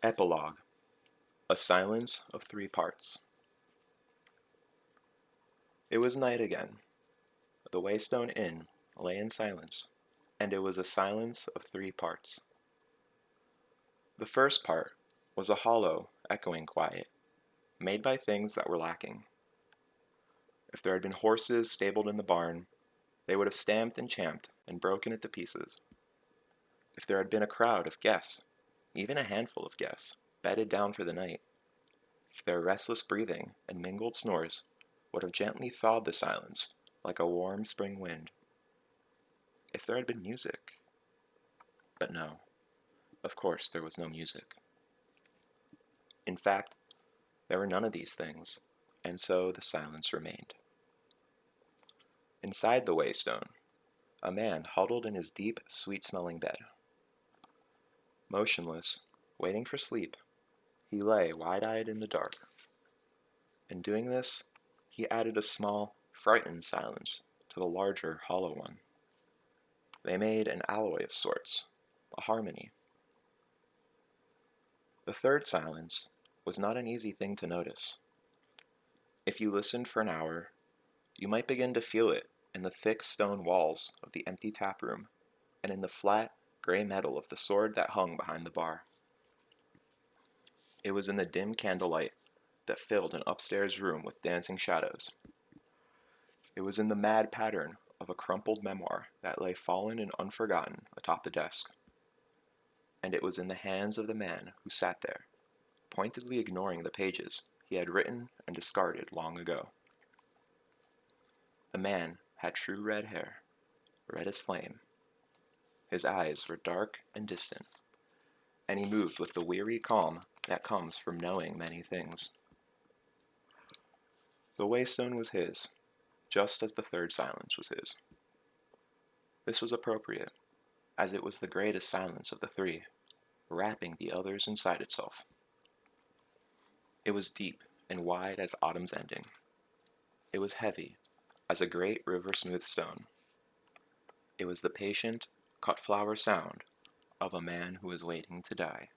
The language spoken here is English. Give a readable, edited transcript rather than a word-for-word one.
Epilogue, a silence of 3 parts. It was night again. The Waystone Inn lay in silence, and it was a silence of 3 parts. The first part was a hollow, echoing quiet, made by things that were lacking. If there had been horses stabled in the barn, they would have stamped and champed and broken it to pieces. If there had been a crowd of guests, even a handful of guests, bedded down for the night, their restless breathing and mingled snores would have gently thawed the silence like a warm spring wind. If there had been music. But no, of course there was no music. In fact, there were none of these things, and so the silence remained. Inside the Waystone, a man huddled in his deep, sweet-smelling bed. Motionless, waiting for sleep, he lay wide-eyed in the dark. In doing this, he added a small, frightened silence to the larger, hollow one. They made an alloy of sorts, a harmony. The third silence was not an easy thing to notice. If you listened for an hour, you might begin to feel it in the thick stone walls of the empty tap room and in the flat, gray metal of the sword that hung behind the bar. It was in the dim candlelight that filled an upstairs room with dancing shadows. It was in the mad pattern of a crumpled memoir that lay fallen and unforgotten atop the desk. And it was in the hands of the man who sat there, pointedly ignoring the pages he had written and discarded long ago. The man had true red hair, red as flame. His eyes were dark and distant, and he moved with the weary calm that comes from knowing many things. The Waystone was his, just as the third silence was his. This was appropriate, as it was the greatest silence of the 3, wrapping the others inside itself. It was deep and wide as autumn's ending. It was heavy as a great river-smooth stone. It was the patient, cut-flower sound of a man who is waiting to die.